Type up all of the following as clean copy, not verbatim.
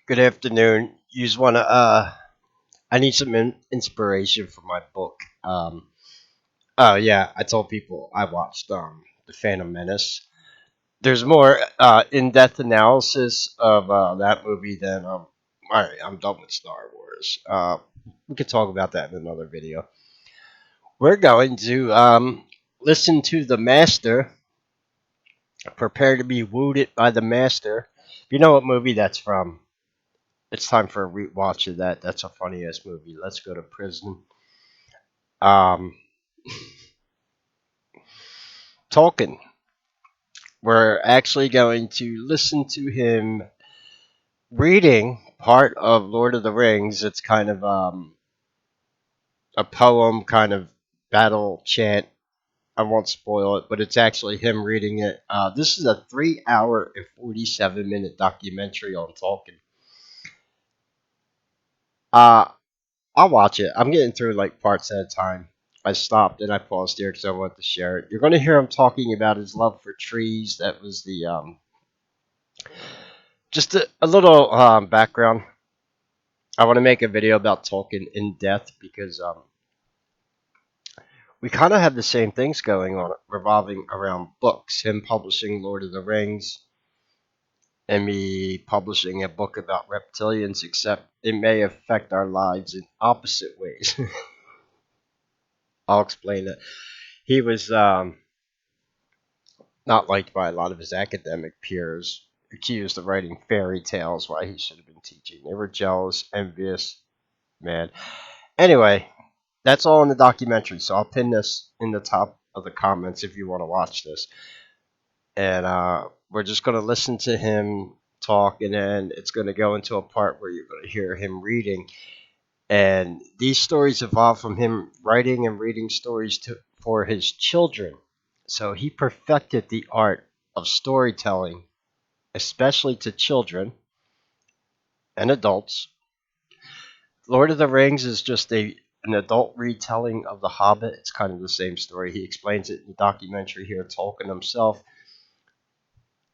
Good afternoon. You just wanna I need some inspiration for my book. Oh yeah, I told people I watched The Phantom Menace. There's more in-depth analysis of that movie than alright, I'm done with Star Wars. We could talk about that in another video. We're going to listen to the master, prepare to be wounded by the master. You know what movie that's from? It's time for a rewatch of that. That's a funny ass movie. Let's go to prison. Um, Tolkien. We're actually going to listen to him reading part of Lord of the Rings. It's kind of a poem, kind of battle chant. I won't spoil it, but it's actually him reading it. This is a 3 hour and 47 minute documentary on Tolkien. Uh, I'll watch it. I'm getting through like parts at a time. I stopped and I paused here because I wanted to share it. You're going to hear him talking about his love for trees. That was the just a little background. I want to make a video about Tolkien in depth because we kind of have the same things going on revolving around books. Him publishing Lord of the Rings and me publishing a book about reptilians, except it may affect our lives in opposite ways. I'll explain it. He was not liked by a lot of his academic peers, accused of writing fairy tales while he should have been teaching. They were jealous, envious, man. Anyway, that's all in the documentary, so I'll pin this in the top of the comments if you want to watch this. And we're just going to listen to him talk, and then it's going to go into a part where you're going to hear him reading. And these stories evolve from him writing and reading stories for his children. So he perfected the art of storytelling, especially to children and adults. Lord of the Rings is just an adult retelling of The Hobbit. It's kind of the same story. He explains it in the documentary here, Tolkien himself.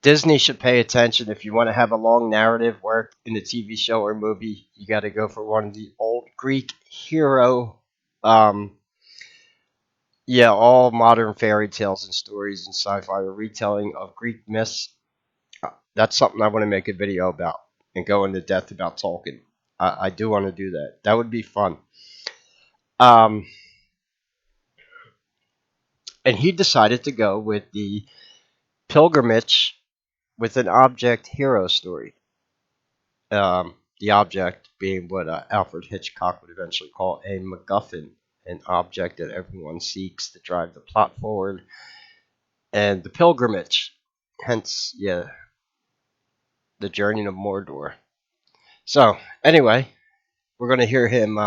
Disney should pay attention. If you want to have a long narrative work in a TV show or movie, you got to go for one of the old Greek hero, all modern fairy tales and stories and sci-fi or retelling of Greek myths. That's something I want to make a video about and go into depth about Tolkien. I do want to do that. That would be fun. And he decided to go with the pilgrimage with an object hero story. The object being what Alfred Hitchcock would eventually call a MacGuffin, an object that everyone seeks to drive the plot forward. And the pilgrimage, hence, the journey to Mordor. So, anyway, we're going to hear him,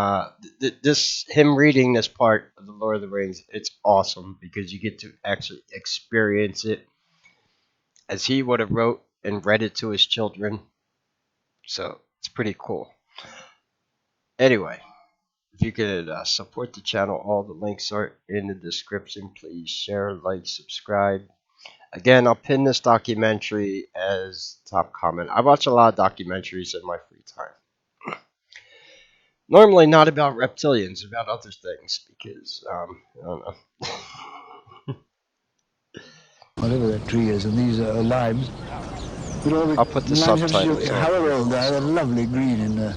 him reading this part of the Lord of the Rings. It's awesome because you get to actually experience it as he would have wrote and read it to his children. So it's pretty cool. Anyway, if you could support the channel, all the links are in the description. Please share, like, subscribe. Again, I'll pin this documentary as top comment. I watch a lot of documentaries in my free time. Normally not about reptilians, about other things, because, I don't know. Whatever that tree is, and these are limes. I'll put the subtitles on. However old they are, they're lovely green in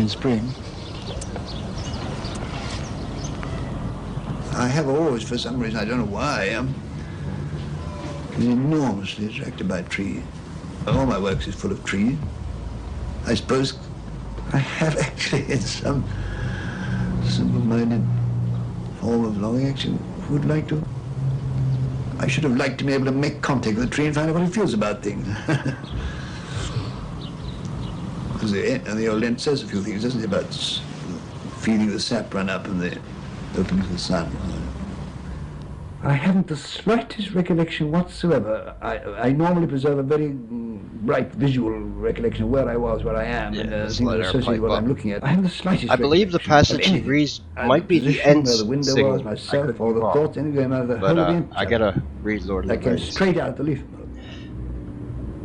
spring. I have always, for some reason, I don't know why, been enormously attracted by trees. All my works is full of trees. I suppose I have actually, in some simple-minded form of longing, actually would like to. I should have liked to be able to make contact with a tree and find out what it feels about things. Because the old ant says a few things, doesn't it, about feeling the sap run up and the opening of the sun. I haven't the slightest recollection whatsoever. I normally preserve a very bright visual recollection of where I was, where I am, and things associated with what I'm looking at. I haven't the slightest. I believe the passage he reads might be the end where the window was myself, or the thoughts, anything out of the whole of the I gotta read Lord of the Rings. That came straight out of the leaf.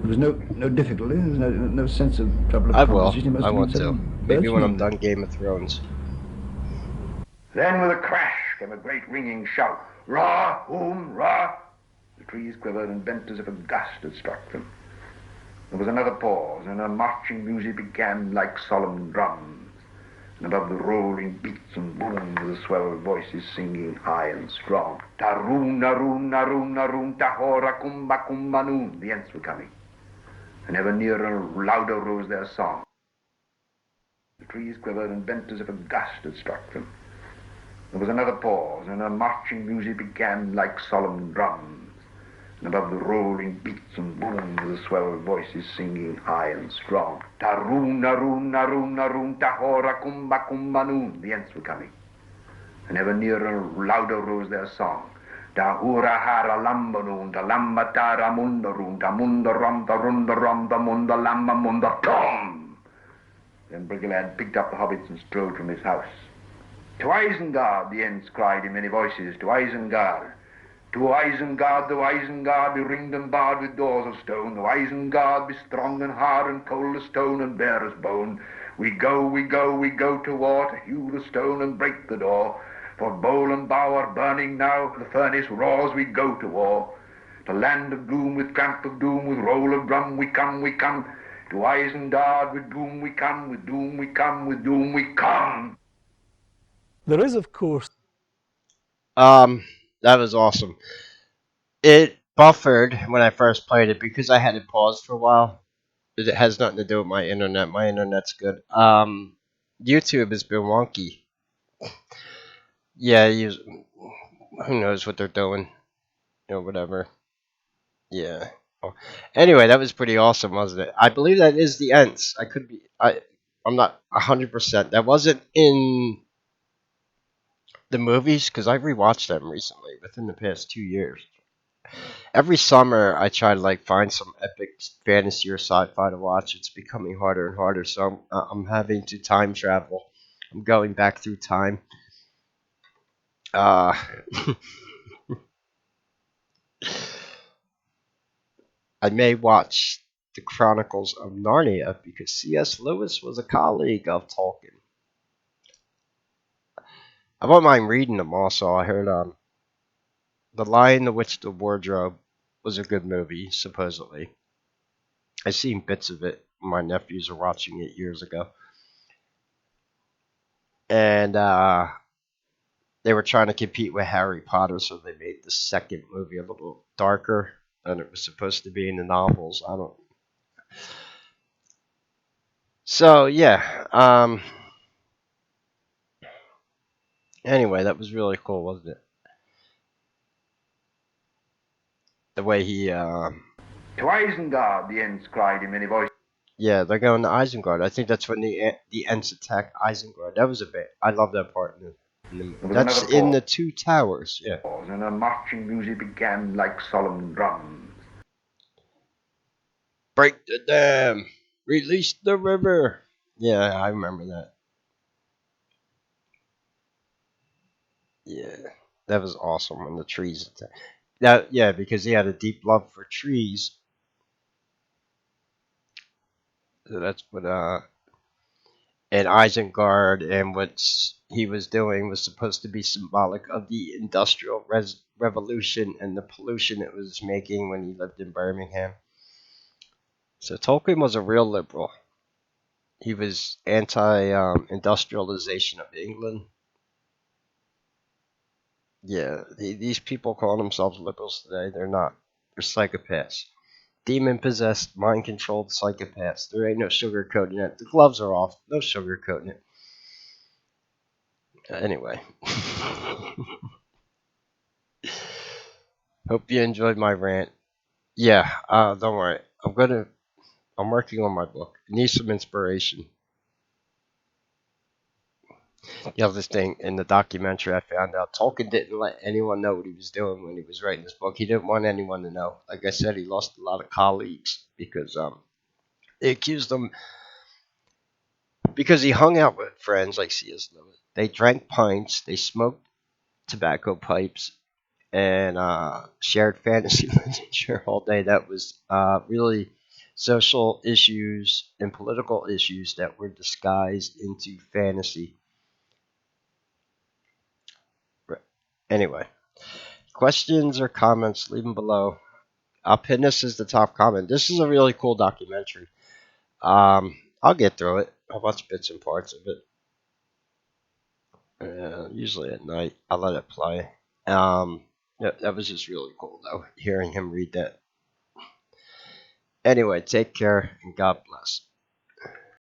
There was no difficulty. There was no sense of trouble of I will. composition. It must I have been want some to. bird Maybe when I'm song. done Game of Thrones. Then with a crash came a great ringing shout. Ra, whom, ra. The trees quivered and bent as if a gust had struck them. There was another pause, and a marching music began like solemn drums. And above the rolling beats and booms of the swell voices singing high and strong. Taroon, naroon, naroon, naroon, tahora, kumba, kumba, noon. The ents were coming. And ever nearer and louder rose their song. The trees quivered and bent as if a gust had struck them. There was another pause, and a marching music began like solemn drums. And above the rolling beats and booms of the swell voices singing high and strong. Taroon, naroon, naroon, naroon, tahora, kumba, kumba, noon. The ents were coming. And ever nearer and louder rose their song. Tahura hara lamba noon, da lamba tara munda roon, da munda rum, da runda rum, da munda lamba munda tom. Then Brigalow picked up the hobbits and strode from his house. To Isengard, the Ents cried in many voices, to Isengard. To Isengard, to Isengard, be ringed and barred with doors of stone. To Isengard, be strong and hard and cold as stone and bare as bone. We go, we go, we go to war, to hew the stone and break the door. For bowl and bow are burning now, the furnace roars, we go to war. To land of gloom with tramp of doom, with roll of drum, we come, we come. To Isengard, with doom we come, with doom we come, with doom we come. There is, of course, That was awesome. It buffered when I first played it because I had it paused for a while. It has nothing to do with my internet. My internet's good. YouTube has been wonky. Yeah, who knows what they're doing? Whatever. Yeah. Oh. Anyway, that was pretty awesome, wasn't it? I believe that is the Ents. I could be. I'm not 100%. That wasn't in the movies because I rewatched them recently, within the past 2 years. Every summer, I try to find some epic fantasy or sci-fi to watch. It's becoming harder and harder, so I'm having to time travel. I'm going back through time. Uh, I may watch the Chronicles of Narnia because C.S. Lewis was a colleague of Tolkien. I won't mind reading them. Also, I heard The Lion, the Witch, the Wardrobe was a good movie, supposedly. I seen bits of it. My nephews were watching it years ago, and they were trying to compete with Harry Potter, so they made the second movie a little darker than it was supposed to be in the novels. I don't. So yeah. Anyway, that was really cool, wasn't it? The way he. To Isengard, the Ents cried in many voices. Yeah, they're going to Isengard. I think that's when the Ents attack Isengard. That was a bit. I love that part in the movie. There was That's another in the Two Towers. Yeah. pause, and a marching music began like solemn drums. Break the dam. Release the river. Yeah, I remember that. Yeah, that was awesome when the trees attacked. That yeah, because he had a deep love for trees. So that's what and Isengard and what he was doing was supposed to be symbolic of the industrial revolution and the pollution it was making when he lived in Birmingham. So Tolkien was a real liberal. He was anti industrialization of England. Yeah, these people call themselves liberals today. They're not. They're psychopaths. Demon possessed, mind controlled psychopaths. There ain't no sugarcoating it. The gloves are off. No sugarcoating it. Anyway. Hope you enjoyed my rant. Yeah, don't worry. I'm working on my book. Need some inspiration. The other thing in the documentary I found out Tolkien didn't let anyone know what he was doing when he was writing this book. He didn't want anyone to know. Like I said, he lost a lot of colleagues because they accused him because he hung out with friends like C.S. Lewis. They drank pints, they smoked tobacco pipes, and shared fantasy literature all day. That was really social issues and political issues that were disguised into fantasy. Anyway, questions or comments, leave them below. I'll pin this as the top comment. This is a really cool documentary. I'll get through it. I'll watch bits and parts of it. Usually at night, I'll let it play. That was just really cool, though, hearing him read that. Anyway, take care and God bless.